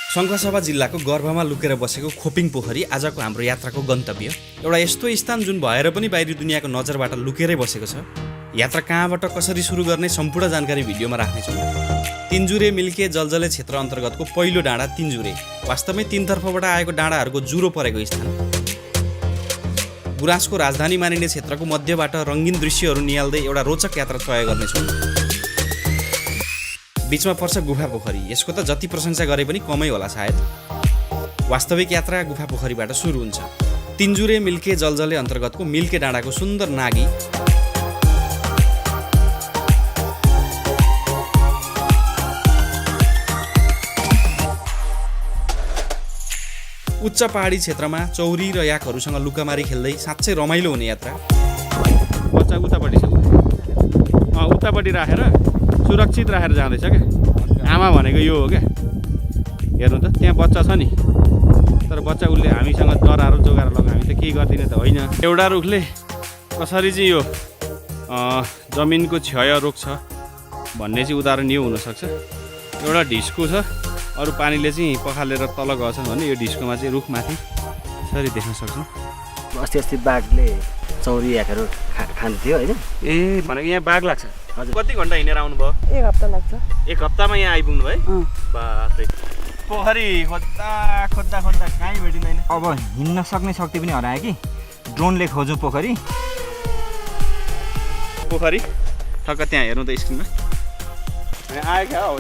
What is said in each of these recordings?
शङ्खसभा जिल्लाको गर्भमा लुकेर बसेको खोपिङ पोखरी आजको हाम्रो यात्राको गन्तव्य। एउटा यस्तो स्थान जुन भएर पनि बाहिरी दुनियाँको नजरबाट लुकेरै बसेको छ। यात्रा कहाँबाट कसरी सुरु गर्ने सम्पूर्ण जानकारी भिडियोमा राख्नेछौँ। तिनजुरे मिल्के जलजले क्षेत्र अन्तर्गतको पहिलो डाँडा तिनजुरे वास्तवमै तीनतर्फबाट आएको डाँडाहरूको जुरो परेको स्थान। गुराँसको राजधानी मानिने क्षेत्रको मध्यबाट रङ्गीन दृश्यहरू निहाल्दै एउटा रोचक यात्रा तय गर्नेछौँ। बीचमा पर्छ गुफा पोखरी। यसको त जति प्रशंसा गरे पनि कमै होला सायद। वास्तविक यात्रा गुफा पोखरीबाट सुरु हुन्छ। तिनजुरे मिल्के जलजले अन्तर्गतको मिल्के डाँडाको सुन्दर नागी उच्च पहाडी क्षेत्रमा चौरी र याकहरूसँग लुकामारी खेल्दै साँच्चै रमाइलो हुने यात्रा। बच्चा उतापट्टि छ, उतापट्टि राखेर सुरक्षित राखेर जाँदैछ क्या। आमा भनेको यो हो क्या। हेर्नु त त्यहाँ बच्चा छ नि, तर बच्चा उसले हामीसँग डराएर जोगाएर लग्यो। हामी त केही गर्दिनँ त होइन। एउटा रुखले कसरी चाहिँ यो जमिनको क्षय रोक्छ भन्ने चाहिँ उदाहरण यो हुनसक्छ। एउटा ढिस्को छ, अरू पानीले चाहिँ पखालेर तल गछ भने यो ढिस्कोमा चाहिँ रुखमाथि यसरी देख्न सक्छौँ। अस्ति बाघले चौरी याकहरू खान्थ्यो होइन। ए भनेको यहाँ बाघ लाग्छ। हजुर। कति घन्टा हिँडेर आउनुभयो? 1 हप्ता लाग्छ। 1 हप्तामा यहाँ आइपुग्नु भयो? बाफ्रे। पोखरी खोज्दा खोज्दा खोज्दा कहीँ भेटिँदैन। अब हिँड्न सक्ने शक्ति पनि हरायो कि ड्रोनले खोज्यो पोखरी। पोखरी ठक्क त्यहाँ हेर्नु त स्क्रिनमा। आयो क्या हो?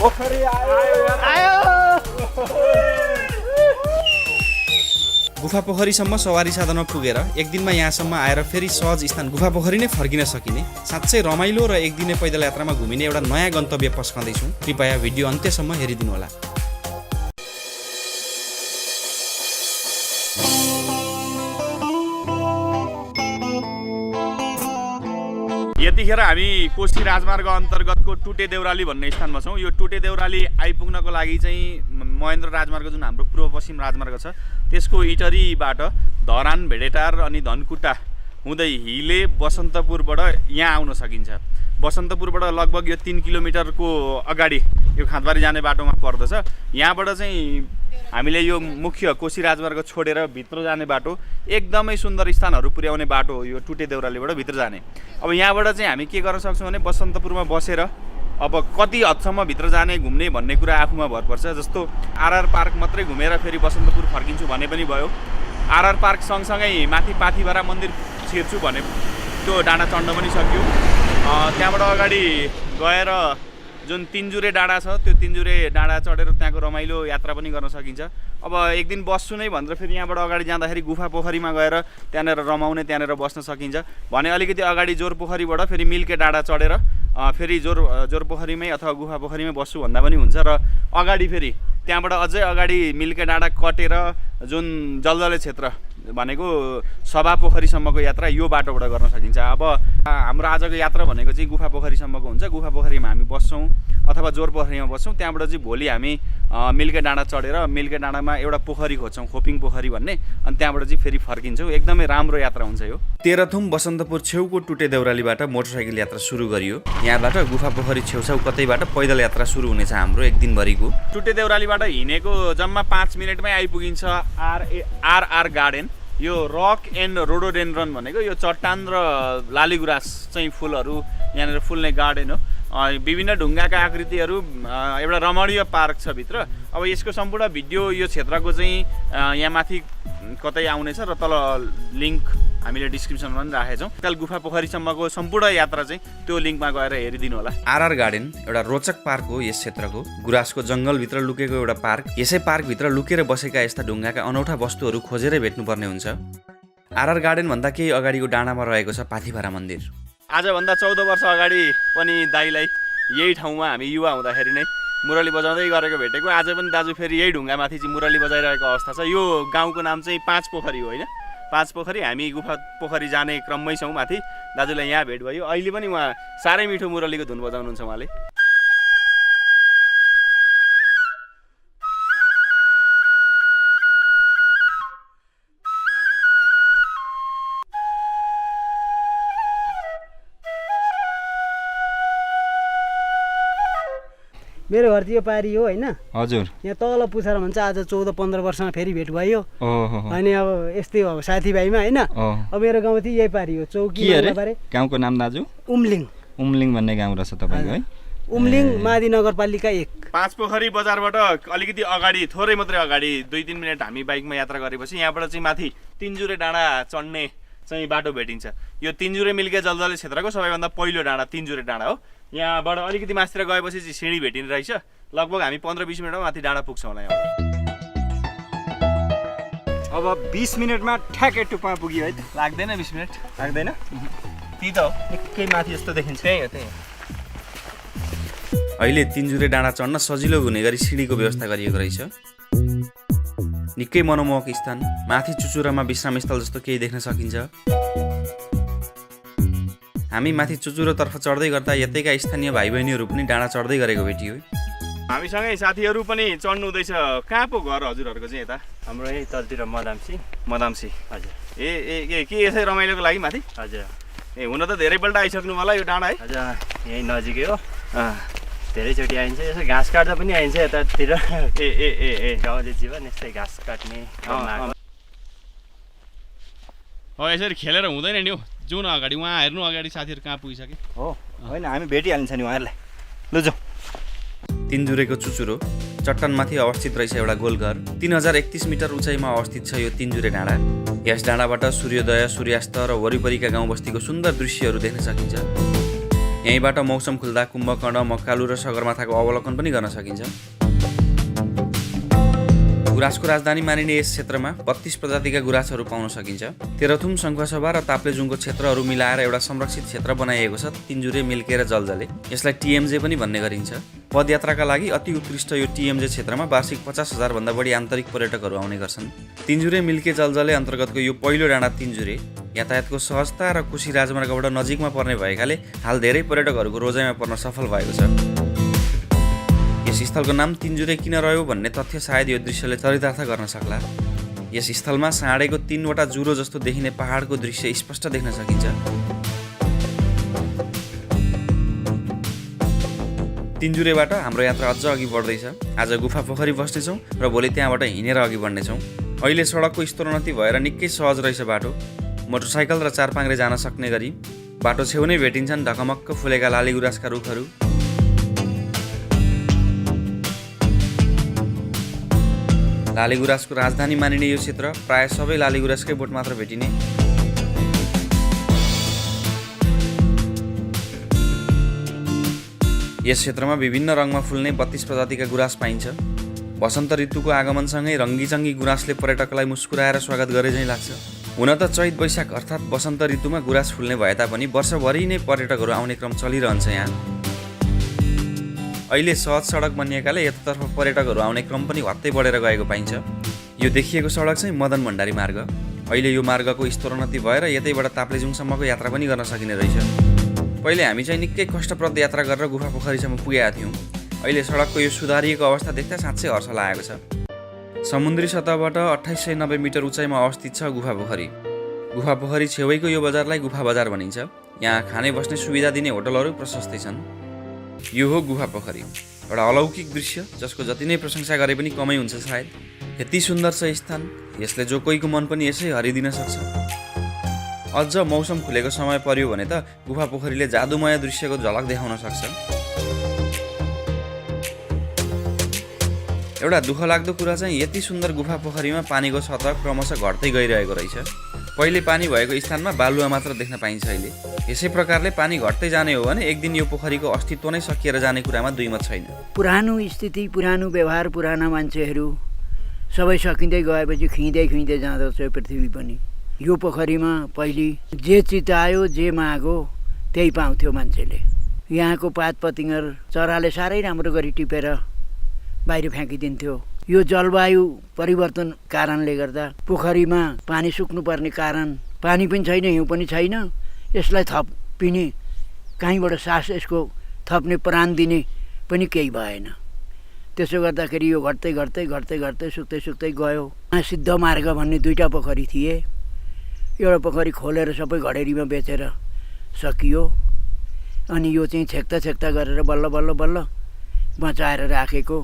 पोखरी आयो। गुफा पोखरीसम्म सवारी साधनमा पुगेर एक दिनमा यहाँसम्म आएर फेरि सहज स्थान गुफा पोखरी नै फर्किन सकिने साँच्चै रमाइलो र एक दिने पैदल यात्रामा घुमिने एउटा नयाँ गन्तव्य पस्कँदैछौँ। कृपया भिडियो अन्त्यसम्म हेरिदिनुहोला। यतिखेर हामी कोशी राजमार्ग अन्तर्गतको टुटे देउराली भन्ने स्थानमा छौँ। यो टुटे देउराली आइपुग्नको लागि चाहिँ महेन्द्र राजमार्ग जुन हाम्रो पूर्व पश्चिम राजमार्ग छ त्यसको इटरीबाट धरान भेडेटार अनि धनकुटा हुँदै हिले बसन्तपुरबाट यहाँ आउन सकिन्छ। बसन्तपुरबाट लगभग यो 3 किलोमिटरको अगाडि यो खाँदबारी जाने बाटोमा पर्दछ। यहाँबाट चाहिँ हामीले यो मुख्य कोशी राजमार्ग छोडेर भित्र जाने बाटो एकदमै सुन्दर स्थानहरू पुर्याउने बाटो हो। यो टुटे देउरालीबाट भित्र जाने। अब यहाँबाट चाहिँ हामी के गर्न सक्छौँ भने बसन्तपुरमा बसेर अब कति हदसम्म भित्र जाने घुम्ने भन्ने कुरा आफूमा भर पर्छ। जस्तो आरआर पार्क मात्रै घुमेर फेरि बसन्तपुर फर्किन्छु भने पनि भयो। आरआर पार्क सँगसँगै माथि पाथिभरा मन्दिर छिर्छु भने त्यो डाँडा चढ्न पनि सक्यो। त्यहाँबाट अगाडि गएर जुन तिनजुरे डाँडा छ त्यो तिनजुरे डाँडा चढेर त्यहाँको रमाइलो यात्रा पनि गर्न सकिन्छ। अब एक दिन बस्छु नै भनेर फेरि यहाँबाट अगाडि जाँदाखेरि गुफा पोखरीमा गएर त्यहाँनिर रमाउने त्यहाँनिर बस्न सकिन्छ भने अलिकति अगाडि जोर पोखरीबाट फेरि मिल्के डाँडा चढेर फेरि जोर पोखरीमै अथवा गुफा पोखरीमै बस्छु भन्दा पनि हुन्छ। र अगाडि फेरि त्यहाँबाट अझै अगाडि मिल्के डाँडा कटेर जुन जलजले क्षेत्र भनेको सभा पोखरीसम्मको यात्रा यो बाटोबाट गर्न सकिन्छ। अब हाम्रो आजको यात्रा भनेको चाहिँ गुफा पोखरीसम्मको हुन्छ। गुफा पोखरीमा हामी बस्छौँ अथवा जोर पोखरीमा बस्छौँ। त्यहाँबाट चाहिँ भोलि हामी मिल्के डाँडा चढेर मिल्के डाँडामा एउटा पोखरी खोज्छौँ, खोपिङ पोखरी भन्ने, अनि त्यहाँबाट चाहिँ फेरि फर्किन्छौँ। एकदमै राम्रो यात्रा हुन्छ यो। तेह्रथुम बसन्तपुर छेउको टुटे देउरालीबाट मोटरसाइकल यात्रा सुरु गरियो। यहाँबाट गुफा पोखरी छेउछाउ कतैबाट पैदल यात्रा सुरु हुनेछ हाम्रो एक दिनभरिको। टुटे देउरालीबाट हिँडेको जम्मा 5 मिनटमै आइपुगिन्छ आरआर गार्डन। यो रक एन्ड रोडोडेन्ड्रन भनेको यो चट्टान र लालीगुराँस चाहिँ फुलहरू यहाँनिर फुल्ने गार्डन हो। विभिन्न ढुङ्गाका आकृतिहरू, एउटा रमणीय पार्क छ भित्र। अब यसको सम्पूर्ण भिडियो यो क्षेत्रको चाहिँ यहाँ माथि कतै आउनेछ र तल लिङ्क हामीले डिस्क्रिप्सनमा पनि राखेछौँ। त्यहाँ गुफा पोखरीसम्मको सम्पूर्ण यात्रा चाहिँ त्यो लिङ्कमा गएर हेरिदिनु होला। आरआर गार्डन एउटा रोचक पार्क हो। यस क्षेत्रको गुराँसको जङ्गलभित्र लुकेको एउटा पार्क। यसै पार्कभित्र लुकेर बसेका यस्ता ढुङ्गाका अनौठा वस्तुहरू खोजेरै भेट्नुपर्ने हुन्छ। आरआर गार्डन भन्दा केही अगाडिको डाँडामा रहेको छ पाथिभरा मन्दिर। आजभन्दा 14 वर्ष अगाडि पनि दाइलाई यही ठाउँमा हामी युवा हुँदाखेरि नै मुरली बजाउँदै गरेको भेटेको। आज पनि दाजु फेरि यही ढुङ्गामाथि चाहिँ मुरली बजाइरहेको अवस्था छ। यो गाउँको नाम चाहिँ 5 पोखरी हो होइन, 5 पोखरी। हामी गुफा पोखरी जाने क्रममै छौँ माथि। दाजुलाई यहाँ भेट भयो। अहिले पनि उहाँ साह्रै मिठो मुरलीको धुन बजाउनुहुन्छ उहाँले। मेरो घर चाहिँ यो पारी हो होइन। हजुर यहाँ तल पुछार भन्छ आज 14-15 वर्षमा फेरि भेट भयो। ओहो अनि अब यस्तै हो साथीभाइमा होइन। अब मेरो गाउँ चाहिँ यही पारी हो, चौकी बारे। गाउँको नाम दाजु? उम्लिङ भन्ने गाउँ रहेछ तपाईँको है? उम्लिङ मादी नगरपालिका 1। पाँच पोखरी बजारबाट अलिकति अगाडि, थोरै मात्रै अगाडि 2-3 मिनट हामी बाइकमा यात्रा गरेपछि यहाँबाट चाहिँ माथि तिनजुरे डाँडा चढ्ने चाहिँ बाटो भेटिन्छ। यो तिनजुरे मिल्के जलजले क्षेत्रको सबैभन्दा पहिलो डाँडा तिनजुरे डाँडा हो। यहाँबाट अलिकति मास्तिर गएपछि चाहिँ सिँढी भेटिने रहेछ। लगभग हामी 15-20 मिनटमा माथि डाँडा पुग्छौँ होला यहाँ। अब 20 मिनटमा ठ्याक्कै टुप्पा पुग्यो है त? लाग्दैन 20 मिनट, लाग्दैन? त्यही त हो, निकै माथि जस्तो देखिन्छ। त्यही हो। अहिले तिनजुरे डाँडा चढ्न सजिलो हुने गरी सिँढीको व्यवस्था गरिएको रहेछ। निकै मनमोहक स्थान, माथि चुचुरामा विश्रामस्थल जस्तो केही देख्न सकिन्छ। हामी माथि चुचुरोतर्फ चढ्दै गर्दा यतैका स्थानीय भाइ बहिनीहरू पनि डाँडा चढ्दै गरेको भेटियो। हामीसँगै साथीहरू पनि चढ्नु हुँदैछ। कहाँ पो घर हजुरहरूको चाहिँ यता? हाम्रो यही तलतिर मदामसी। हजुर। ए के यसै रमाइलोको लागि माथि? हजुर। ए हुन त धेरैपल्ट आइसक्नु होला यो डाँडा है? हजुर यहीँ नजिकै हो। धेरैचोटि आइन्छ, यसो घाँस काट्दा पनि आइन्छ यतातिर। ए गाउँले जीवन यस्तै घाँस काट्ने। हो यसरी खेलेर हुँदैन नि हौ। जाउँ न अगाडि, उहाँ हेर्नु अगाडि साथीहरू कहाँ पुगिसके हो होइन, हामी भेटिहालिन्छ नि उहाँहरूलाई। लु जाउँ। तिनजुरेको चुचुरो चट्टानमाथि अवस्थित रहेछ एउटा गोलघर। 3031 मिटर उचाइमा अवस्थित छ यो तिनजुरे डाँडा। यस डाँडाबाट सूर्योदय, सूर्यास्त र वरिपरिका गाउँ बस्तीको सुन्दर दृश्यहरू देख्न सकिन्छ। यहीँबाट मौसम खुल्दा कुम्भकर्ण, मक्कालु र सगरमाथाको अवलोकन पनि गर्न सकिन्छ। गुराँसको राजधानी मानिने यस क्षेत्रमा 32 प्रजातिका गुराँसहरू पाउन सकिन्छ। तेह्रथुम, शङ्खसभा र ताप्लेजुङको क्षेत्रहरू मिलाएर एउटा संरक्षित क्षेत्र बनाइएको छ तिनजुरे मिल्के र जलजले। यसलाई टिएमजे पनि भन्ने गरिन्छ। पदयात्राका लागि अति उत्कृष्ट यो टिएमजे क्षेत्रमा वार्षिक 50,000 भन्दा बढी आन्तरिक पर्यटकहरू आउने गर्छन्। तिनजुरे मिल्के जलजले अन्तर्गतको यो पहिलो डाँडा तिनजुरे यातायातको सहजता र कोशी राजमार्गबाट नजिकमा पर्ने भएकाले हाल धेरै पर्यटकहरूको रोजाइमा पर्न सफल भएको छ। यस स्थलको नाम तिनजुरे किन रह्यो भन्ने तथ्य सायद यो दृश्यले चरितार्थ गर्न सक्ला। यस स्थलमा साँडेको 3वटा जुरो जस्तो देखिने पहाडको दृश्य स्पष्ट देख्न सकिन्छ। तिनजुरेबाट हाम्रो यात्रा अझ अघि बढ्दैछ। आज गुफा पोखरी बस्नेछौँ र भोलि त्यहाँबाट हिँडेर अघि बढ्नेछौँ। अहिले सडकको स्तरोन्नति भएर निकै सहज रहेछ बाटो। मोटरसाइकल र चारपाङ्ग्रे जान सक्ने गरी बाटो छेउ नै भेटिन्छन् ढकमक्क फुलेका लाली गुराँसका रुखहरू। लाली गुराँसको राजधानी मानिने यो क्षेत्र प्राय सबै लाली गुराँसकै बोट मात्र भेटिने। यस क्षेत्रमा विभिन्न रङमा फुल्ने 32 प्रजातिका गुराँस पाइन्छ। वसन्त ऋतुको आगमनसँगै रङ्गीचङ्गी गुराँसले पर्यटकलाई मुस्कुराएर स्वागत गरे झैँ लाग्छ। हुन त चैत वैशाख अर्थात् वसन्त ऋतुमा गुराँस फुल्ने भए तापनि वर्षभरि नै पर्यटकहरू आउने क्रम चलिरहन्छ यहाँ। अहिले सहज सडक बनिएकाले यतातर्फ पर्यटकहरू आउने क्रम पनि हत्तै बढेर गएको पाइन्छ। यो देखिएको सडक चाहिँ मदन भण्डारी मार्ग। अहिले यो मार्गको स्तरोन्नति भएर यतैबाट ताप्लेजुङसम्मको यात्रा पनि गर्न सकिने रहेछ। पहिले हामी चाहिँ निकै कष्टप्रद यात्रा गरेर गुफा पोखरीसम्म पुगेका थियौँ। अहिले सडकको यो सुधारिएको अवस्था देख्दा साँच्चै हर्ष लागेको छ। समुद्री सतहबाट 2890 मिटर उचाइमा अवस्थित छ गुफा पोखरी। गुफा पोखरी छेउैको यो बजारलाई गुफा बजार भनिन्छ। यहाँ खाने बस्ने सुविधा दिने होटलहरू प्रशस्तै छन्। यो हो गुफा पोखरी, एउटा अलौकिक दृश्य जसको जति नै प्रशंसा गरे पनि कमै हुन्छ सायद। यति सुन्दर छ स्थान, यसले जो कोहीको मन पनि यसै हरिदिन सक्छ। अझ मौसम खुलेको समय पर्यो भने त गुफा पोखरीले जादुमय दृश्यको झलक देखाउन सक्छ। एउटा दुःख लाग्दो कुरा चाहिँ यति सुन्दर गुफा पोखरीमा पानीको सतह क्रमशः घट्दै गइरहेको रहेछ। पहिले पानी भएको स्थानमा बालुवा मात्र देख्न पाइन्छ अहिले। यसै प्रकारले पानी घट्दै जाने हो भने एक दिन यो पोखरीको अस्तित्व नै सकिएर जाने कुरामा दुई मत छैन। पुरानो स्थिति, पुरानो व्यवहार, पुराना मान्छेहरू सबै सकिँदै गएपछि खिँदै जाँदछ पृथ्वी पनि। यो पोखरीमा पहिले जे चितायो, जे माग्यो त्यही पाउँथ्यो मान्छेले। यहाँको पात पतिङ्गर चराले साह्रै राम्रो गरी टिपेर बाहिर फ्याँकिदिन्थ्यो। यो जलवायु परिवर्तन कारणले गर्दा पोखरीमा पानी सुक्नुपर्ने कारण, पानी पनि छैन, हिउँ पनि छैन। यसलाई थपिने कहीँबाट सास यसको थप्ने प्राण दिने पनि केही भएन। त्यसो गर्दाखेरि यो घट्दै सुक्दै गयो। सिद्ध मार्ग भन्ने 2टा पोखरी थिए। एउटा पोखरी खोलेर सबै घडेरीमा बेचेर सकियो। अनि यो चाहिँ छेक्ता गरेर बल्ल बचाएर राखेको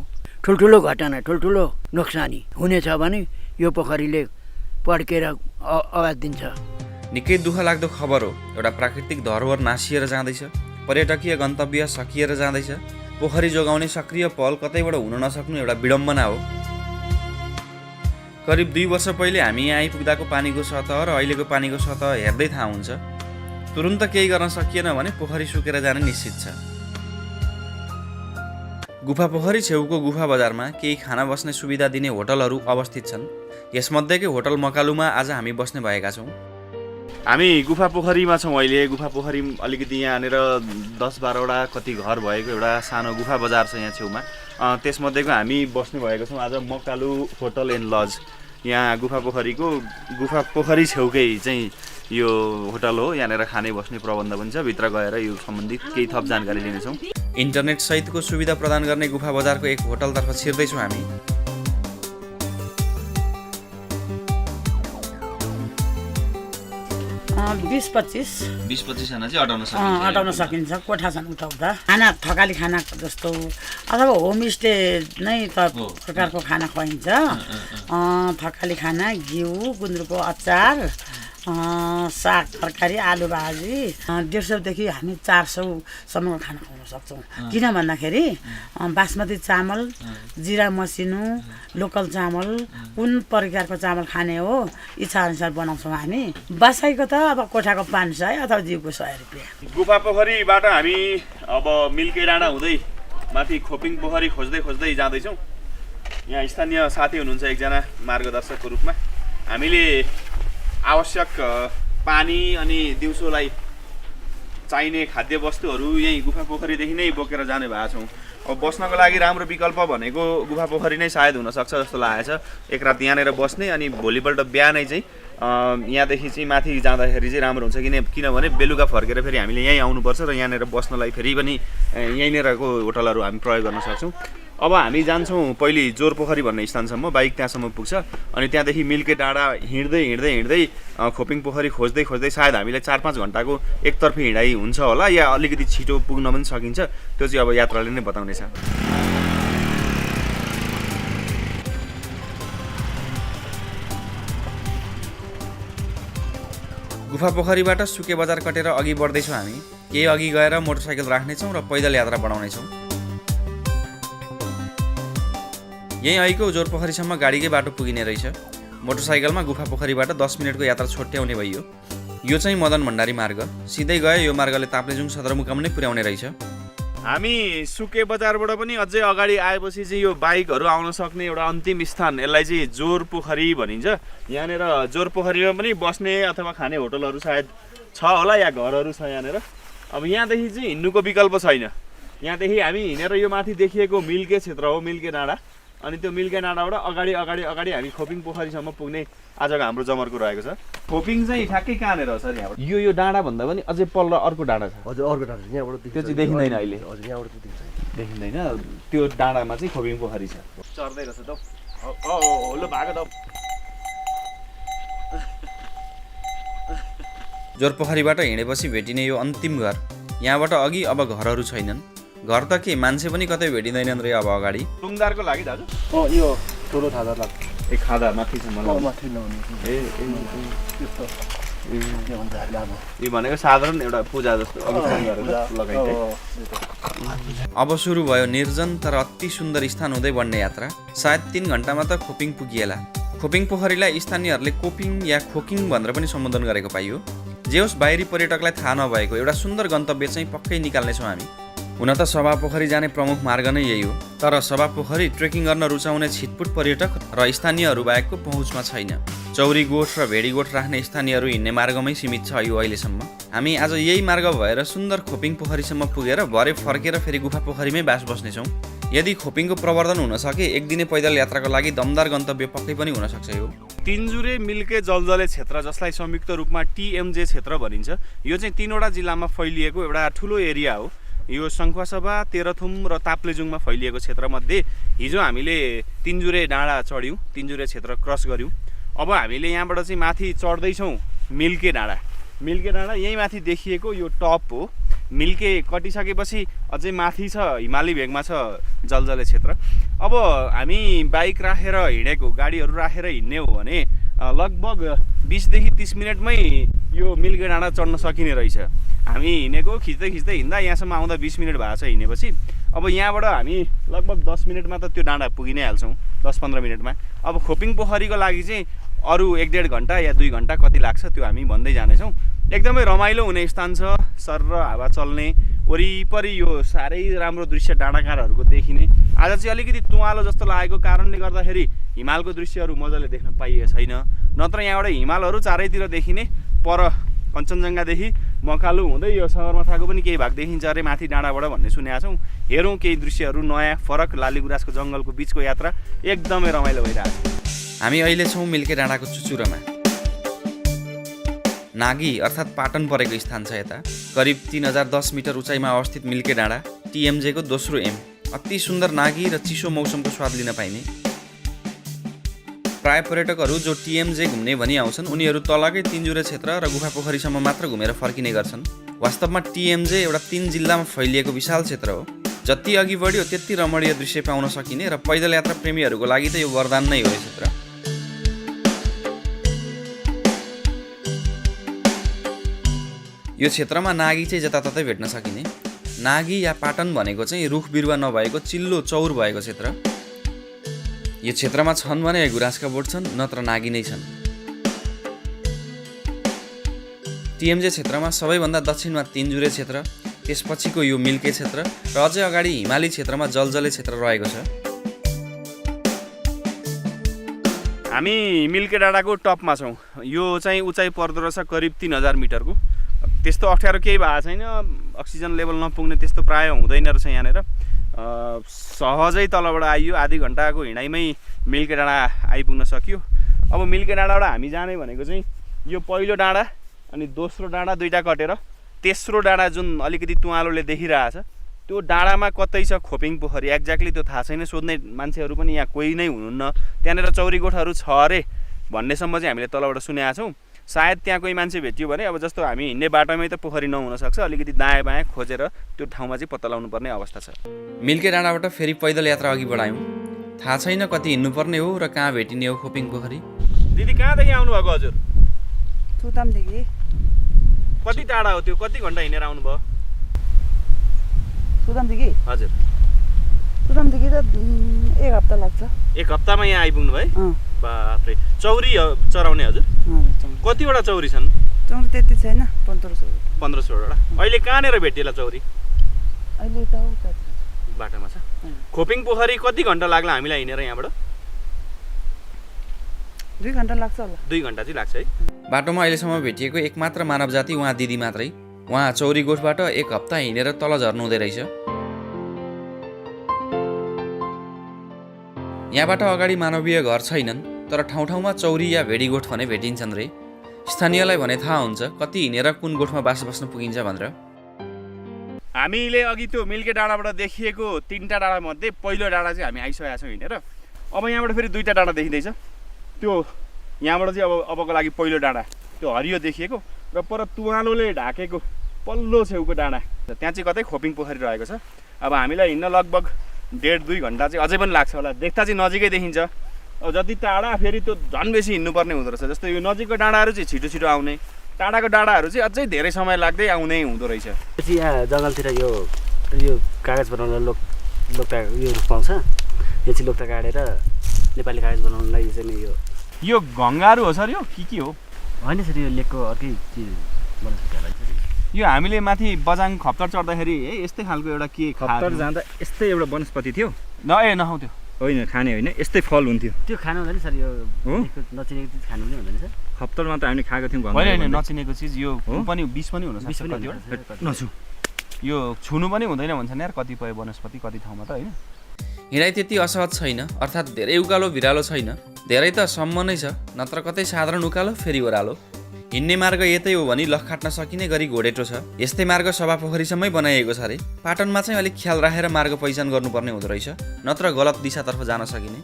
ठुल्ठुलो घटना ठुल्ठुलो नोक्सानी हुनेछ भने यो पोखरीले पड्केर आवाज दिन्छ। निकै दुःख लाग्दो खबर हो। एउटा प्राकृतिक धरोहर नासिएर जाँदैछ, पर्यटकीय गन्तव्य सकिएर जाँदैछ। पोखरी जोगाउने सक्रिय पहल कतैबाट हुन नसक्नु एउटा विडम्बना हो। करिब 2 वर्ष पहिले हामी यहाँ आइपुग्दाको पानीको सतह र अहिलेको पानीको सतह हेर्दै थाहा हुन्छ। तुरुन्त केही गर्न सकिएन भने पोखरी सुकेर जाने निश्चित छ। गुफा पोखरी छेउको गुफा बजारमा केही खाना बस्ने सुविधा दिने होटलहरू अवस्थित छन्। यसमध्येकै होटल मकालुमा आज हामी बस्ने भएका छौँ। हामी गुफा पोखरीमा छौँ अहिले। गुफा पोखरी अलिकति यहाँनिर 10-12वटा कति घर भएको एउटा सानो गुफा बजार छ यहाँ छेउमा। त्यसमध्येको हामी बस्ने भएको छौँ आज मकालु होटल एन्ड लज। यहाँ गुफा पोखरी छेउकै चाहिँ यो होटल हो। यहाँनिर खाने बस्ने प्रबन्ध पनि छ। भित्र गएर यो सम्बन्धित केही थप जानकारी लिनेछौँ। इन्टरनेट सहितको सुविधा प्रदान गर्ने गुफा बजारको एक होटलतर्फ छिर्दैछौँ हामी। 20-25 जना चाहिँ अटाउन सकिन्छ। कोठा छन् उठाउँदा खाना थकाली खाना जस्तो अथवा होमस्टे नै त प्रकारको खाना खुवाइन्छ। थकाली खाना, घिउ, गुन्द्रुकको अचार, साग तरकारी, आलु भाजी 150देखि हामी 400सम्मको खाना खुवाउन सक्छौँ। किन भन्दाखेरि बासमती चामल, जिरा मसिनो, लोकल चामल, कुन प्रकारको चामल खाने हो इच्छाअनुसार बनाउँछौँ हामी। बसाइको त अब कोठाको 500 अथवा जिउको 100 रुपियाँ। गुफा पोखरीबाट हामी अब मिल्के डाँडा हुँदै माथि खोपिङ पोखरी खोज्दै खोज्दै जाँदैछौँ। यहाँ स्थानीय साथी हुनुहुन्छ एकजना मार्गदर्शकको रूपमा। हामीले आवश्यक पानी अनि दिउँसोलाई चाहिने खाद्य वस्तुहरू यहीँ गुफा पोखरीदेखि नै बोकेर जाने भएका छौँ। अब बस्नको लागि राम्रो विकल्प भनेको गुफा पोखरी नै सायद हुनसक्छ जस्तो लागेको छ। एक रात यहाँनिर बस्ने अनि भोलिपल्ट बिहानै चाहिँ यहाँदेखि चाहिँ माथि जाँदाखेरि चाहिँ राम्रो हुन्छ। किनभने बेलुका फर्केर फेरि हामीले यहीँ आउनुपर्छ र यहाँनिर बस्नलाई फेरि पनि यहीँनिरको होटलहरू हामी प्रयोग गर्न सक्छौँ। अब हामी जान्छौँ पहिली जोर पोखरी भन्ने स्थानसम्म। बाइक त्यहाँसम्म पुग्छ अनि त्यहाँदेखि मिल्के डाँडा हिँड्दै खोपिङ पोखरी खोज्दै खोज्दै सायद हामीले 4-5 घन्टाको एकतर्फी हिँडाइ हुन्छ होला या अलिकति छिटो पुग्न पनि सकिन्छ। त्यो चाहिँ अब यात्राले नै बताउनेछ। गुफा पोखरीबाट सुके बजार कटेर अघि बढ्दैछौँ हामी। केही अघि गएर मोटरसाइकल राख्नेछौँ र पैदल यात्रा बढाउनेछौँ। यहीँ अहिको जोर पोखरीसम्म गाडीकै बाटो पुगिने रहेछ। मोटरसाइकलमा गुफा पोखरीबाट 10 मिनटको यात्रा छोट्याउने भइयो। यो चाहिँ मदन भण्डारी मार्ग। सिधै गए यो मार्गले ताप्लेजुङ सदरमुकाम नै पुर्याउने रहेछ। हामी सुके बजारबाट पनि अझै अगाडि आएपछि चाहिँ यो बाइकहरू आउन सक्ने एउटा अन्तिम स्थान, यसलाई चाहिँ जोर पोखरी भनिन्छ। यहाँनिर जोर पोखरीमा पनि बस्ने अथवा खाने होटलहरू सायद छ होला या घरहरू छ यहाँनिर। अब यहाँदेखि चाहिँ हिँड्नुको विकल्प छैन। यहाँदेखि हामी हिँडेर यो माथि देखिएको मिल्के क्षेत्र हो, मिल्के डाँडा। अनि त्यो मिल्के डाँडाबाट अगाडि हामी खोपिङ पोखरीसम्म पुग्ने आजको हाम्रो जमर्को रहेको छ। खोपिङ चाहिँ ठ्याक्कै कहाँनिर हो सर यहाँबाट? यो डाँडा भन्दा पनि अझै पल्ल अर्को डाँडा छ। हजुर अर्को डाँडा छ यहाँबाट। त्यो चाहिँ देखिँदैन अहिले। हजुर यहाँबाट देखिँदैन। त्यो डाँडामा चाहिँ खोपिङ पोखरी छ। चढ्दै रहेछ त होलो भएको त। जोर पोखरीबाट हिँडेपछि भेटिने यो अन्तिम घर। यहाँबाट अघि अब घरहरू छैनन्। घर त के मान्छे पनि कतै भेटिँदैनन् रे अब अगाडि। टुङदारको लागि दाजु यो ठुलो खादा लाग्छ। एक खादा माथि छ मलाई। माथि नहुने त्यस्तो के भन्छ लामो। यो भनेको साधारण एउटा पूजा जस्तो अनुष्ठान गरेर लगाइन्छ। अब सुरु भयो निर्जन तर अति सुन्दर स्थान हुँदै बढ्ने यात्रा। सायद 3 घन्टामा त खोपिङ पुगिएला। खोपिङ पोखरीलाई स्थानीयहरूले कोपिङ या खोकिङ भनेर पनि सम्बोधन गरेको पाइयो। जे होस् बाहिरी पर्यटकलाई थाहा नभएको एउटा सुन्दर गन्तव्य चाहिँ पक्कै निकाल्नेछौँ हामी। हुन त सभा पोखरी जाने प्रमुख मार्ग नै यही हो। तर सभा पोखरी ट्रेकिङ गर्न रुचाउने छिटपुट पर्यटक र स्थानीयहरू बाहेकको पहुँचमा छैन। चौरी गोठ र भेडी गोठ राख्ने स्थानीयहरू हिँड्ने मार्गमै सीमित छ यो अहिलेसम्म। हामी आज यही मार्ग भएर सुन्दर खोपिङ पोखरीसम्म पुगेर भरे फर्केर फेरि गुफा पोखरीमै बास बस्नेछौँ। यदि खोपिङको प्रवर्धन हुन सके एक दिने पैदल यात्राको लागि दमदार गन्तव्य पक्कै पनि हुन सक्छ यो। तिनजुरे मिल्के जलजले क्षेत्र जसलाई संयुक्त रूपमा TMJ क्षेत्र भनिन्छ, यो चाहिँ 3वटा जिल्लामा फैलिएको एउटा ठुलो एरिया हो। यो सङ्खुवासभा, तेह्रथुम र ताप्लेजुङमा फैलिएको क्षेत्रमध्ये हिजो हामीले तिनजुरे डाँडा चढ्यौँ, तिनजुरे क्षेत्र क्रस गऱ्यौँ। अब हामीले यहाँबाट चाहिँ माथि चढ्दैछौँ मिल्के डाँडा। मिल्के डाँडा यहीँ माथि देखिएको यो टप हो। मिल्के कटिसकेपछि अझै माथि छ हिमाली भेगमा छ जलजले क्षेत्र। अब हामी बाइक राखेर हिँडेको गाडीहरू राखेर हिँड्ने हो भने लगभग 20 देखि 30 मिनटमै यो मिल्के डाँडा चढ्न सकिने रहेछ। हामी हिँडेको खिच्दै हिँड्दा यहाँसम्म आउँदा 20 मिनट भएको छ हिँडेपछि। अब यहाँबाट हामी लगभग 10 मिनटमा त त्यो डाँडा पुगि नै हाल्छौँ, 10-15 मिनटमा। अब खोपिङ पोखरीको लागि चाहिँ अरू 1-1.5 घन्टा या 2 घन्टा कति लाग्छ त्यो हामी भन्दै जानेछौँ। एकदमै रमाइलो हुने स्थान छ, सर र हावा चल्ने, वरिपरि यो साह्रै राम्रो दृश्य डाँडाकाँडाहरूको देखिने। आज चाहिँ अलिकति तुवालो जस्तो लागेको कारणले गर्दाखेरि हिमालको दृश्यहरू मजाले देख्न पाइएको छैन, नत्र यहाँबाट हिमालहरू चारैतिर देखिने। पर कञ्चनजङ्घादेखि मकालु हुँदै यो सगरमाथाको पनि केही भाग देखिन्छ अरे माथि डाँडाबाट भन्ने सुनेका छौँ। हेरौँ केही दृश्यहरू, नयाँ फरक लालीगुराँसको जङ्गलको बिचको यात्रा एकदमै रमाइलो भइरहेको छ। हामी अहिले छौँ मिल्के डाँडाको चुचुरोमा। नागी अर्थात् पाटन परेको स्थान छ यता। करिब 3010 मिटर उचाइमा अवस्थित मिल्के डाँडा टिएमजेको दोस्रो एम। अति सुन्दर नागी र चिसो मौसमको स्वाद लिन पाइने। प्राय पर्यटकहरू जो टिएमजे घुम्ने भनी आउँछन् उनीहरू तलकै तिनजुरे क्षेत्र र गुफा पोखरीसम्म मात्र घुमेर फर्किने गर्छन्। वास्तवमा टिएमजे एउटा 3 जिल्लामा फैलिएको विशाल क्षेत्र हो। जति अघि बढ्यो त्यति रमणीय दृश्य पाउन सकिने र पैदल यात्रा प्रेमीहरूको लागि त यो वरदान नै हो यो क्षेत्र। यो क्षेत्रमा नागी चाहिँ जताततै भेट्न सकिने। नागी या पाटन भनेको चाहिँ रुख बिरुवा नभएको चिल्लो चौर भएको क्षेत्र। यो क्षेत्रमा छन् भने गुराँसका बोट छन्, नत्र नागी नै छन्। टिएमजे क्षेत्रमा सबैभन्दा दक्षिणमा तिनजुरे क्षेत्र, त्यसपछिको यो मिल्के क्षेत्र र अझै अगाडि हिमाली क्षेत्रमा जलजले क्षेत्र रहेको छ। हामी मिल्के डाँडाको टपमा छौँ। यो चाहिँ उचाइ पर्दो रहेछ करिब 3000 मिटरको। त्यस्तो अप्ठ्यारो केही भएको छैन, अक्सिजन लेभल नपुग्ने त्यस्तो प्राय हुँदैन रहेछ यहाँनिर। सहजै तलबाट आइयो, आधी घन्टाको हिँडाइमै मिल्के डाँडा आइपुग्न सकियो। अब मिल्के डाँडाबाट हामी जाने भनेको चाहिँ यो पहिलो डाँडा अनि दोस्रो डाँडा दुईटा कटेर तेस्रो डाँडा जुन अलिकति तुवालोले देखिरहेछ त्यो डाँडामा कतै छ खोपिङ पोखरी, एक्ज्याक्टली त्यो थाहा छैन। सोध्ने मान्छेहरू पनि यहाँ कोही नै हुनुहुन्न। त्यहाँनिर चौरीगोठहरू छ अरे भन्नेसम्म चाहिँ हामीले तलबाट सुनेका छौँ। सायद त्यहाँ कोही मान्छे भेटियो भने अब जस्तो हामी हिँड्ने बाटोमै त पोखरी नहुनसक्छ, अलिकति दायाँ बायाँ खोजेर त्यो ठाउँमा चाहिँ पत्ता लगाउनु पर्ने अवस्था छ। मिल्के डाँडाबाट फेरि पैदल यात्रा अघि बढायौँ। थाहा छैन कति हिँड्नुपर्ने हो र कहाँ भेटिने हो खोपिङ पोखरी। दिदी कहाँदेखि आउनुभएको हजुर? सुतामदेखि। कति टाढा हो त्यो? कति घन्टा हिँडेर आउनुभयो? सुतामदेखि? हजुर। सुतामदेखि त 1 हप्ता लाग्छ। 1 हप्तामा यहाँ आइपुग्नु भयो? बाफ्रे। चौरी चराउने हजुर? कतिवटा चौरी छन्? चौरी त्यति छैन, 1500वटा। अहिले कहाँनिर भेटिएला चौरी? अहिले त उता बाटोमा छ। खोपिङ पोखरी कति घन्टा लाग्ला हामीलाई हिँडेर यहाँबाट? 2 घन्टा लाग्छ होला। 2 घन्टा चाहिँ लाग्छ है। बाटोमा अहिलेसम्म भेटिएको एकमात्र मानव जाति उहाँ दिदी मात्रै। उहाँ चौरीगोठबाट 1 हप्ता हिँडेर तल झर्नु हुँदै रहेछ। यहाँबाट अगाडि मानवीय घर छैनन्, तर ठाउँ ठाउँमा चौरी या भेडीगोठ भने भेटिन्छन् रे। स्थानीयलाई भने थाहा हुन्छ कति हिँडेर कुन गोठमा बास बस्न पुगिन्छ भनेर। हामीले अघि त्यो मिल्के डाँडाबाट देखिएको 3टा डाँडा मध्ये पहिलो डाँडा चाहिँ हामी आइसकेका छौँ हिँडेर। अब यहाँबाट फेरि 2टा डाँडा देखिँदैछ। त्यो यहाँबाट चाहिँ अबको लागि पहिलो डाँडा त्यो हरियो देखिएको र पर तुवालोले ढाकेको पल्लो छेउको डाँडा त्यहाँ चाहिँ कतै खोपिङ पोखरी रहेको छ। अब हामीलाई हिँड्न लगभग 1.5-2 घन्टा चाहिँ अझै पनि लाग्छ होला। देख्दा चाहिँ नजिकै देखिन्छ, अब जति टाढा फेरि त्यो झन् बेसी हिँड्नुपर्ने हुँदो रहेछ। जस्तो यो नजिकको डाँडाहरू चाहिँ छिटो छिटो आउने, टाढाको डाँडाहरू चाहिँ अझै धेरै समय लाग्दै आउने हुँदो रहेछ। यहाँ जङ्गलतिर यो कागज बनाउन लोक्ता यो रुख पाउँछ, यो चाहिँ लोक्ता काटेर नेपाली कागज बनाउनलाई चाहिँ यो घङ्गाहरू हो सर? यो के हो? होइन सर, यो लेकको अर्कै चिज वनस्पति होला सर। यो हामीले माथि बजाङ खप्तर चढ्दाखेरि है यस्तै खालको एउटा के खप्तर जाँदा यस्तै एउटा वनस्पति थियो। नहौ त्यो होइन, खाने होइन, यस्तै फल हुन्थ्यो। त्यो खानु हुँदैन सर, यो नचिनेको चिज खानु पनि हुँदैन सर। खप्तरमा त हामीले खाएको थियौँ। होइन नचिनेको चिज यो पनि विष पनि हुनसक्छ कतिवटा। नछु यो छुनु पनि हुँदैन भन्छन् यार कतिपय वनस्पति कति ठाउँमा त होइन। हिँडाइ त्यति असहज छैन, अर्थात् धेरै उकालो भिरालो छैन। धेरै त सम्म नै छ, नत्र कतै साधारण उकालो फेरि ओह्रालो। हिँड्ने मार्ग यतै हो भनी लखखाट्न सकिने गरी घोडेटो छ। यस्तै मार्ग सभा पोखरीसम्मै बनाइएको छ अरे। पाटनमा चाहिँ अलिक ख्याल राखेर मार्ग पहिचान गर्नुपर्ने हुँदो रहेछ, नत्र गलत दिशातर्फ जान सकिने।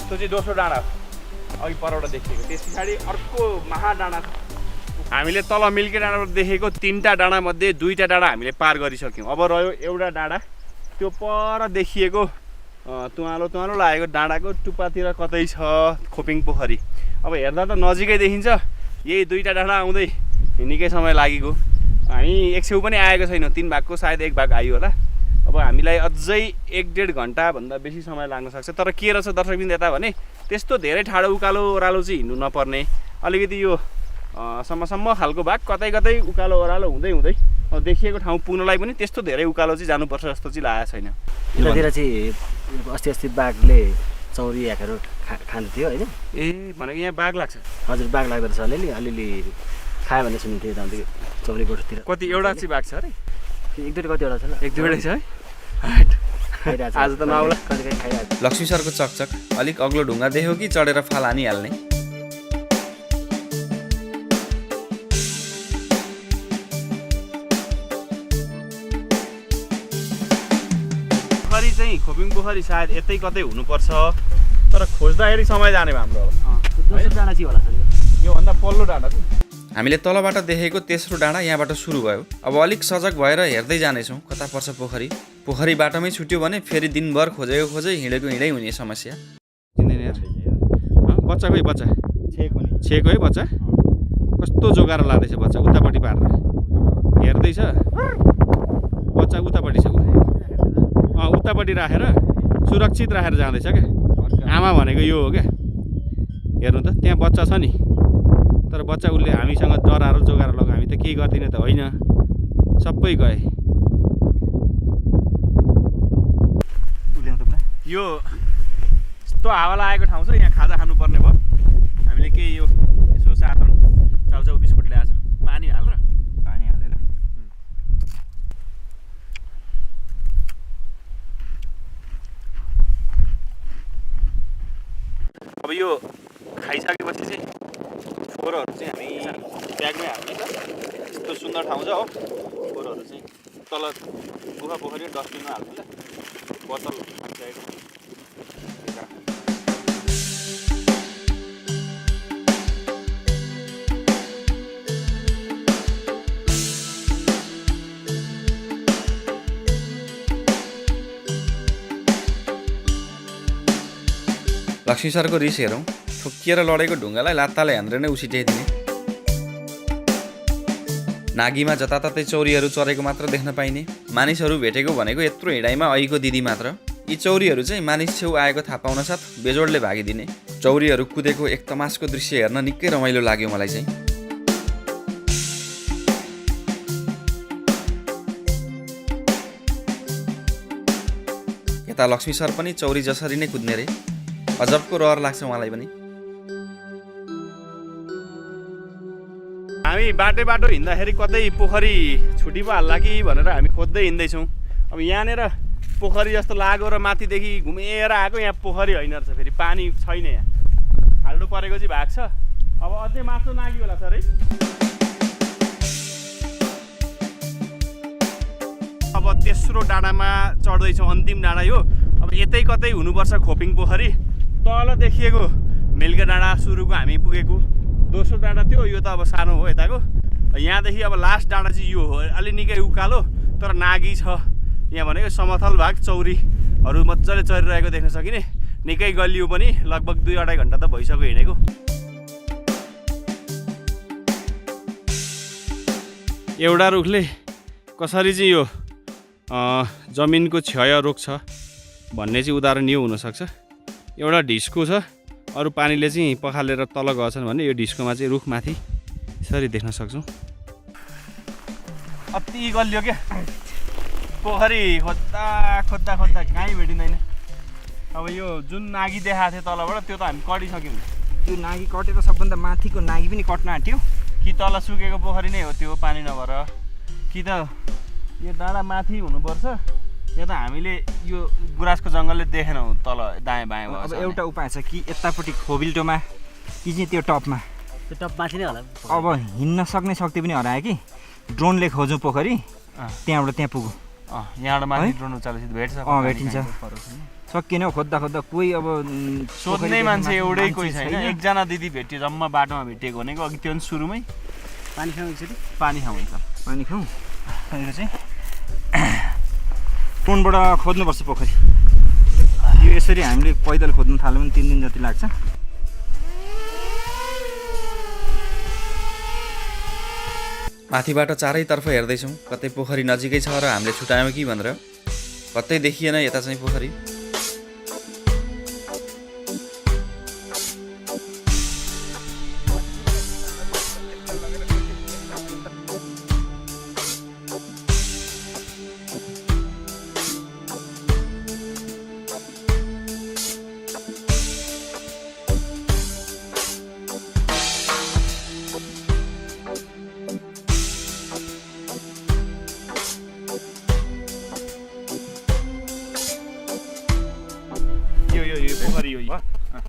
त्यो चाहिँ दोस्रो डाँडा अघि परबाट देखिएको। त्यस पछाडि अर्को महाडाँडा हामीले तल मिल्के डाँडाबाट देखेको 3टा डाँडामध्ये 2टा डाँडा हामीले पार गरिसक्यौँ। अब रह्यो एउटा डाँडा, त्यो पर देखिएको तुवालो लागेको डाँडाको टुप्पातिर कतै छ खोपिङ पोखरी। अब हेर्दा त नजिकै देखिन्छ, यही 2टा डाँडा आउँदै निकै समय लागेको। हामी एक छेउ पनि आएको छैनौँ, 3 भागको सायद 1 भाग आयो होला। अब हामीलाई अझै 1-1.5 घन्टाभन्दा बेसी समय लाग्न सक्छ। तर के रहेछ दर्शकबिन्द यता भने त्यस्तो धेरै ठाडो उकालो ओह्रालो चाहिँ हिँड्नु नपर्ने, अलिकति यो सम्म खालको भाग कतै कतै उकालो ओह्रालो हुँदै अब देखिएको ठाउँ पुग्नलाई पनि त्यस्तो धेरै उकालो चाहिँ जानुपर्छ जस्तो चाहिँ लागेको छैन। यतातिर चाहिँ अस्ति बाघले चौरी ह्याकहरू खाँदै थियो होइन? ए भनेको यहाँ बाघ लाग्छ? हजुर, बाघ लाग्दो रहेछ अलिअलि खायो भने सुनिन्थ्यो यता चौरी गोठतिर। कति एउटा चाहिँ बाघ छ अरे? 1-2 कतिवटा छ? 1-2 छ है। आज त नआउला। कहिले खाइरहेको। लक्ष्मी सरको चकचक अलिक अग्लो ढुङ्गा देख्यो कि चढेर फाल हानिहाल्ने। पोखरी चाहिँ खोपिङ पोखरी सायद यतै कतै हुनुपर्छ, तर खोज्दाखेरि समय जाने भयो हाम्रो। दोस्रो डाँडा चाहिँ होला सर योभन्दा पल्लो डाँडा चाहिँ हामीले तलबाट देखेको तेस्रो डाँडा यहाँबाट सुरु भयो। अब अलिक सजग भएर हेर्दै जानेछौँ कता पर्छ पोखरी। पोखरी बाटोमै छुट्यो भने फेरि दिनभर खोजेको हिँडेको हिँडै हुने समस्या। बच्चा खोइ बच्चा छेको है बच्चा, कस्तो जोगाएर लाँदैछ बच्चा उतापट्टि पारेर हेर्दैछ। बच्चा उतापट्टि छ, उतापट्टि राखेर सुरक्षित राखेर जाँदैछ क्या। आमा भनेको यो हो क्या, हेर्नु त त्यहाँ बच्चा छ नि, तर बच्चा उसले हामीसँग डराएर जोगाएर लग्यो। हामी त केही गर्दिनँ त होइन, सबै गए। यो यस्तो हावा लागेको ठाउँ छ, यहाँ खाजा खानुपर्ने भयो। हामीले केही यो यसो साधारण चाउचाउ बिस्कुट ल्याएको छ, पानी हालेर अब यो खाइसकेपछि चाहिँ फोहोरहरू चाहिँ हामी ब्यागमै हाल्ने छ। यस्तो सुन्दर ठाउँ छ हो, फोहोरहरू चाहिँ तल गुफा पोखरी डस्टबिनमा हाल्नु ल। बोतल खाइसकेको लक्ष्मी सरको रिस हेरौँ, ठोकिएर लडेको ढुङ्गालाई लात्ताले हान्द्रे नै उसिटाइदिने। नागीमा जताततै चौरीहरू चरेको मात्र देख्न पाइने, मानिसहरू भेटेको भनेको यत्रो हिँडाइमा अहिको दिदी मात्र। यी चौरीहरू चाहिँ मानिस छेउ आएको थाहा पाउन साथ बेजोडले भागिदिने। चौरीहरू कुदेको एक तमासको दृश्य हेर्न निकै रमाइलो लाग्यो मलाई चाहिँ। यता लक्ष्मी सर पनि चौरी जसरी नै कुद्ने रे, अजबको रहर लाग्छ उहाँलाई पनि। हामी बाटो हिँड्दाखेरि कतै पोखरी छुटी पो हाल्ला कि भनेर हामी खोज्दै हिँड्दैछौँ। अब यहाँनिर पोखरी जस्तो लाग्यो र माथिदेखि घुमेर आएको, यहाँ पोखरी होइन रहेछ, फेरि पानी छैन, यहाँ खाल्डो परेको चाहिँ भाग छ। अब अझै मासु नागी होला सर है। अब तेस्रो डाँडामा चढ्दैछौँ, अन्तिम डाँडा यो। अब यतै कतै हुनुपर्छ खोपिङ पोखरी। तल देखिएको मिल्के डाँडा सुरुको हामी पुगेको, दोस्रो डाँडा त्यो, यो त अब सानो हो यताको। यहाँदेखि अब लास्ट डाँडा चाहिँ यो हो, अलि निकै उकालो तर नागी छ। यहाँ भनेको समथल भाग चौरीहरू मजाले चरिरहेको देख्न सकिने। निकै गलियो पनि, लगभग 2-2.5 घन्टा त भइसक्यो हिँडेको। एउटा रुखले कसरी चाहिँ यो जमिनको क्षय रोक्छ भन्ने चाहिँ उदाहरण यो हुनसक्छ। एउटा ढिस्को छ, अरू पानीले चाहिँ पखालेर तल गएछन् भने यो ढिस्कोमा चाहिँ रुखमाथि यसरी देख्न सक्छौँ। अति गलियो क्या पोखरी, खोज्दा कहीँ भेटिँदैन। अब यो जुन नागी देखाएको थियो तलबाट त्यो त हामी कटिसक्यौँ। त्यो नागी कटेर सबभन्दा माथिको नागी पनि कट्न आँट्यो कि तल सुकेको पोखरी नै हो त्यो पानी नभएर, कि त यो डाँडा माथि हुनुपर्छ, या त हामीले यो गुराँसको जङ्गलले देखेनौँ तल दायाँ बायाँ। अब एउटा उपाय छ कि यतापट्टि खोबिल्टोमा कि चाहिँ त्यो टपमा, त्यो टप माथि नै होला। अब हिँड्न सक्ने शक्ति पनि हरायो कि ड्रोनले खोजौँ पोखरी, त्यहाँबाट त्यहाँ पुगौँ। यहाँबाट माथि ड्रोन उचालेपछि भेट्छ? भेटिन्छ। सकिएन खोज्दा कोही अब सोध्ने मान्छे एउटै कोही छैन। एकजना दिदी भेट्यो, जम्मा बाटोमा भेटिएको भनेको अघि त्यो सुरुमै पानी खाउँ एकचोटि पानी खाउँ त पानी खाउँ त्यहाँनिर चाहिँ ड्रोनबाट खोज्नुपर्छ पोखरी यो यसरी हामीले पैदल खोज्नु थाल्यो भने 3 दिन जति लाग्छ माथिबाट चारैतर्फ हेर्दैछौँ कतै पोखरी नजिकै छ र हामीले छुटायौँ कि भनेर कतै देखिएन यता चाहिँ पोखरी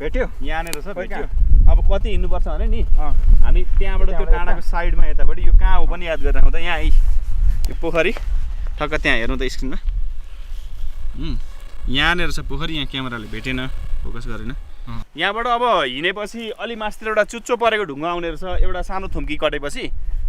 भेट्यो यहाँनिर छ भेट्यो अब कति हिँड्नुपर्छ भने नि हामी त्यहाँबाट त्यो डाँडाको साइडमा यताबाट यो कहाँ हो पनि याद गरेर आउँदा यहाँ यो पोखरी ठक्क त्यहाँ हेर्नु त स्क्रिनमा यहाँनिर छ पोखरी यहाँ क्यामेराले भेटेन फोकस गरेन यहाँबाट अब हिँडेपछि अलि मास्तिर एउटा चुच्चो परेको ढुङ्गा आउने रहेछ एउटा सानो थुम्की कटेपछि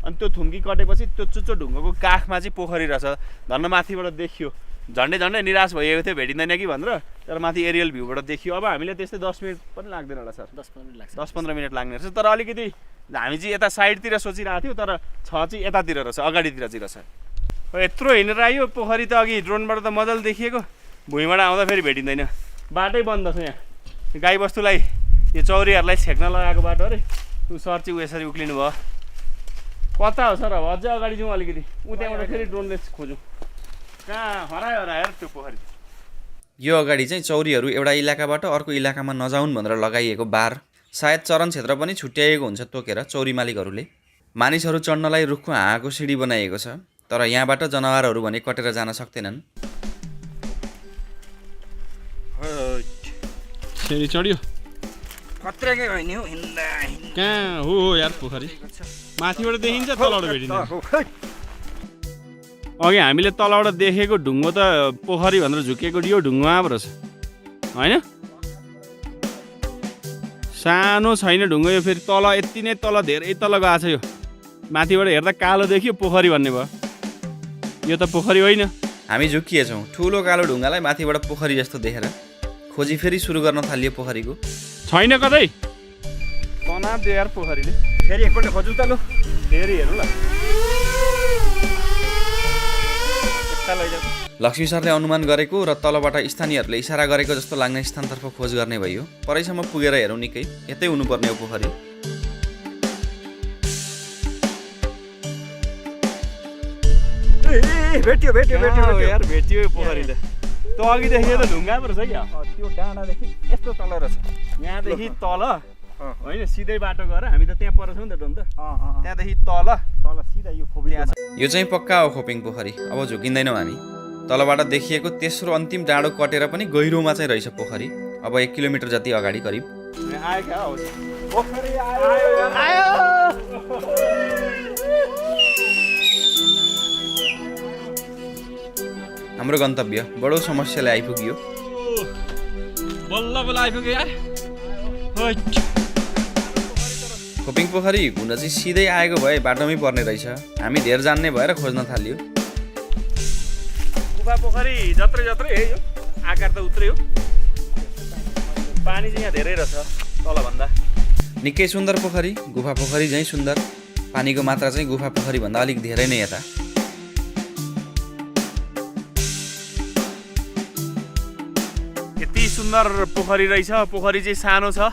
अनि त्यो थुम्की कटेपछि त्यो चुच्चो ढुङ्गाको काखमा चाहिँ पोखरी रहेछ धन्न माथिबाट देखियो झन्डै झन्डै निराश भइएको थियो भेटिँदैन कि भनेर तर माथि एरियल भ्यूबाट देखियो अब हामीले त्यस्तै 10 मिनट पनि लाग्दैन होला सर 10-15 मिनट लाग्ने रहेछ तर अलिकति हामी चाहिँ यता साइडतिर सोचिरहेको थियौँ तर छ चाहिँ यतातिर रहेछ अगाडितिर चाहिँ रहेछ यत्रो हिँडेर आयो पोखरी त अघि ड्रोनबाट त मजाले देखिएको भुइँबाट आउँदा फेरि भेटिँदैन बाटै बन्द छ यहाँ गाईबस्तुलाई यो चौरीहरूलाई छेक्न लगाएको बाटो अरे ऊ सर चाहिँ यसरी उक्लिनु भयो कता हो सर अब अझै अगाडि जाउँ अलिकति ऊ त्यहाँबाट फेरि ड्रोनले खोजौँ कहाँ हरायो हेर त्यो पोखरी यो अगाडि चाहिँ चौरीहरू एउटा इलाकाबाट अर्को इलाकामा नजाउन् भनेर लगाइएको बार सायद चरण क्षेत्र पनि छुट्याइएको हुन्छ तोकेर चौरी मालिकहरूले मानिसहरू चढ्नलाई रुखको हाँगाको सिडी बनाइएको छ तर यहाँबाट जनावरहरू भने कटेर जान सक्दैनन् फेरि चढ्यो खतराकै होइन हौ हिँड्दा कहाँ हो यार पोखरी माथिबाट देखिन्छ तलबाट भेटिन्छ अघि हामीले तलबाट देखेको ढुङ्गो त पोखरी भनेर झुकेको यो ढुङ्गो पो रहेछ होइन सानो छैन ढुङ्गो यो फेरि तल यति नै तल धेरै तल गएको छ यो माथिबाट हेर्दा कालो देखियो पोखरी भन्ने भयो यो त पोखरी होइन हामी झुकिएछौँ ठुलो कालो ढुङ्गालाई माथिबाट पोखरी जस्तो देखेर खोजी फेरि सुरु गर्न थालियो पोखरीको छैन कतै तनाव दियो यार पोखरीले फेरि एकपल्ट खोजौँ त लु फेरि हेर्नु ल लक्ष्मी सरले अनुमान गरेको र तलबाट स्थानीयहरूले इसारा गरेको जस्तो लाग्ने स्थानतर्फ खोज गर्ने भयो परैसम्म पुगेर हेरौँ निकै यतै हुनुपर्ने हो पोखरी भेट्यो भेट्यो भेट्यो यार भेट्यो यो पोखरी त त्यो अघि देखियो त ढुङ्गा पो रहेछ क्या त्यो डाँडादेखि यस्तो तल रहेछ यहाँदेखि तल होइन सिधै बाटो गएर हामी त त्यहाँ परेछौँ नि त ड्रोन त त्यहाँदेखि तल तल सिधा यो खोपी यो चाहिँ पक्का हो खोपिङ पोखरी अब झुकिँदैनौँ हामी तलबाट देखिएको तेस्रो अन्तिम डाँडो कटेर पनि गहिरोमा चाहिँ रहेछ पोखरी अब 1 किलोमिटर जति अगाडि करिब हाम्रो गन्तव्य बडो समस्याले आइपुग्यो बल्ल बल्ल आइपुग्यो यार खोपिङ पोखरी घुम्न चाहिँ सिधै आएको भए बाटोमै पर्ने रहेछ हामी धेर जान्ने भएर खोज्न थाल्यो गुफा पोखरी जत्रै जत्रै है यो आकार त उत्रै हो पानी चाहिँ यहाँ धेरै रहेछ तलभन्दा निकै सुन्दर पोखरी गुफा पोखरी झैँ सुन्दर पानीको मात्रा चाहिँ गुफा पोखरी भन्दा अलिक धेरै नै यता यति सुन्दर पोखरी रहेछ पोखरी चाहिँ सानो छ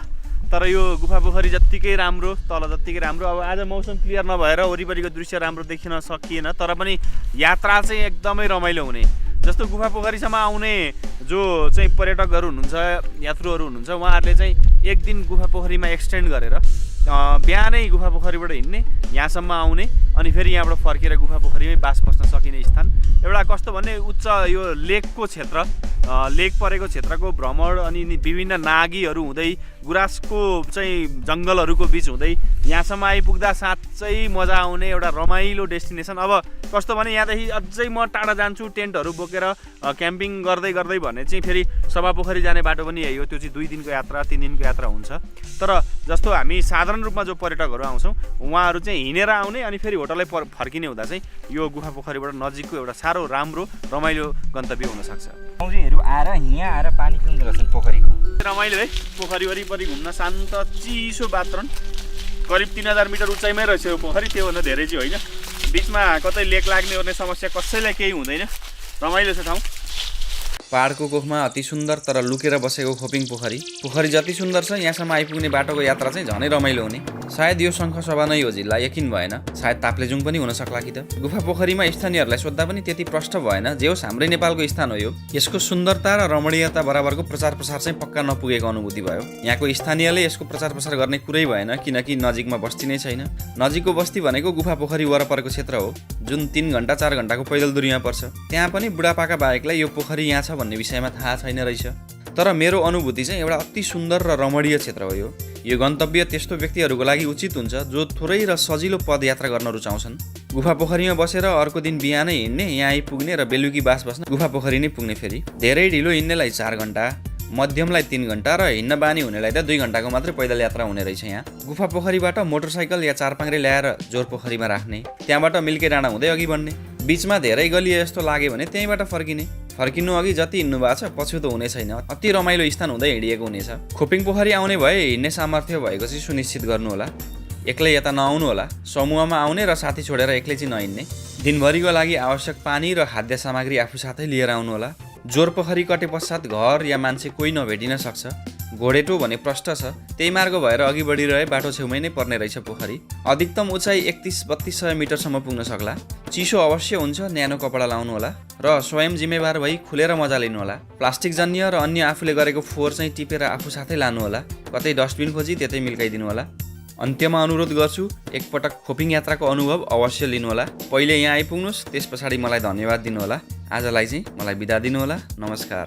तर यो गुफा पोखरी जत्तिकै राम्रो तल जत्तिकै राम्रो अब आज मौसम क्लियर नभएर वरिपरिको दृश्य राम्रो देखिन सकिएन तर पनि यात्रा चाहिँ एकदमै रमाइलो हुने जस्तो गुफा पोखरीसम्म आउने जो चाहिँ पर्यटकहरू हुनुहुन्छ यात्रुहरू हुनुहुन्छ उहाँहरूले चाहिँ एक दिन गुफा पोखरीमा एक्सटेन्ड गरेर बिहानै गुफा पोखरीबाट हिँड्ने यहाँसम्म आउने अनि फेरि यहाँबाट फर्केर गुफा पोखरीमै बास बस्न सकिने स्थान एउटा कस्तो भने उच्च यो लेकको क्षेत्र लेक परेको क्षेत्रको भ्रमण अनि विभिन्न नागीहरू हुँदै गुराँसको चाहिँ जङ्गलहरूको बिच हुँदै यहाँसम्म आइपुग्दा साँच्चै मजा आउने एउटा रमाइलो डेस्टिनेसन अब कस्तो भने यहाँदेखि अझै म टाढा जान्छु टेन्टहरू बोकेर क्याम्पिङ गर्दै गर्दै भने चाहिँ फेरि सभा पोखरी जाने बाटो पनि यही हो त्यो चाहिँ 2 दिनको यात्रा 3 दिनको यात्रा हुन्छ तर जस्तो हामी साधारण रूपमा जो पर्यटकहरू आउँछौँ उहाँहरू चाहिँ हिँडेर आउने अनि फेरि होटलै फर्किने हुँदा चाहिँ यो गुफा पोखरीबाट नजिकको एउटा साह्रो राम्रो रमाइलो गन्तव्य हुनसक्छ। आउँछीहरू आएर यहाँ आएर पानी पिउँदो रहेछन् पोखरीको। रमाइलो है, पोखरी वरिपरि घुम्न शान्त चिसो वातावरण। करिब 3000 मिटर उचाइमै रहेछ यो पोखरी, त्योभन्दा धेरै चाहिँ होइन। बिचमा कतै लेक लाग्ने ओर्ने समस्या कसैलाई केही हुँदैन, रमाइलो छ ठाउँ। पहाडको कोखमा अति सुन्दर तर लुकेर बसेको खोपिङ पोखरी जति सुन्दर छ यहाँसम्म आइपुग्ने बाटोको यात्रा चाहिँ झनै रमाइलो हुने। सायद यो शङ्खसभा नै हो जिल्ला, यकिन भएन। सायद ताप्लेजुङ पनि हुन सक्ला कि त। गुफा पोखरीमा स्थानीयहरूलाई सोद्धा पनि त्यति प्रष्ट भएन। जे होस् हाम्रै नेपालको स्थान हो यो। यसको सुन्दरता र रमणीयता बराबरको प्रचार प्रसार चाहिँ पक्का नपुगेको अनुभूति भयो। यहाँको स्थानीयले यसको प्रचार प्रसार गर्ने कुरै भएन, किनकि नजिकमा बस्ती नै छैन। नजिकको बस्ती भनेको गुफा पोखरी वरपरको क्षेत्र हो, जुन 3 घण्टा 4 घण्टाको पैदल दूरीमा पर्छ। त्यहाँ पनि बुढापाका बाहेकलाई यो पोखरी यहाँ छ भन्ने विषयमा थाहा छैन रहेछ। तर मेरो अनुभूति चाहिँ एउटा अति सुन्दर र रमणीय क्षेत्र हो यो गन्तव्य त्यस्तो व्यक्तिहरूको लागि उचित हुन्छ जो थोरै र सजिलो पदयात्रा गर्न रुचाउँछन्। गुफा पोखरीमा बसेर अर्को दिन बिहानै हिँड्ने, यहाँ आइपुग्ने र बेलुकी बास बस्न गुफा पोखरी नै पुग्ने। फेरि धेरै ढिलो हिँड्नेलाई 4 घण्टा, मध्यमलाई 3 घण्टा र हिँड्न बानी हुनेलाई त 2 घण्टाको मात्रै पैदल यात्रा हुने रहेछ। यहाँ गुफा पोखरीबाट मोटरसाइकल या चारपाङ्ग्रे ल्याएर जोर पोखरीमा राख्ने, त्यहाँबाट मिल्के डाँडा हुँदै अघि बढ्ने। बिचमा धेरै गलिए जस्तो लाग्यो भने त्यहीँबाट फर्किनु अघि जति हिँड्नु भएको छ पछुतो हुने छैन। अति रमाइलो स्थान हुँदै हिँडिएको हुनेछ। खोपिङ पोखरी आउने भए हिँड्ने सामर्थ्य भएको चाहिँ सुनिश्चित गर्नुहोला। एक्लै यता नआउनु होला, समूहमा आउने र साथी छोडेर एक्लै चाहिँ नहिँड्ने। दिनभरिको लागि आवश्यक पानी र खाद्य सामग्री आफू साथै लिएर आउनु होला। जोर पोखरी कटे पश्चात घर या मान्छे कोही नभेटिन सक्छ। घोडेटो भने प्रष्ट छ, त्यही मार्ग भएर अघि बढिरहे बाटो छेउमै नै पर्ने रहेछ पोखरी। अधिकतम उचाइ 31-3200 मिटरसम्म पुग्न सक्ला। चिसो अवश्य हुन्छ, न्यानो कपडा लाउनु होला र स्वयं जिम्मेवार भई खुलेर मजा लिनु होला। प्लास्टिक जन्य र अन्य आफूले गरेको फोहोर चाहिँ टिपेर आफू साथै लानु होला। कतै डस्टबिन खोजी त्यतै मिल्काइदिनु होला। अन्त्यमा अनुरोध गर्छु, एकपटक खोपिङ यात्राको अनुभव अवश्य लिनुहोला। पहिले यहाँ आइपुग्नुहोस्, त्यस पछाडि मलाई धन्यवाद दिनुहोला। आजलाई चाहिँ मलाई बिदा दिनुहोला। नमस्कार।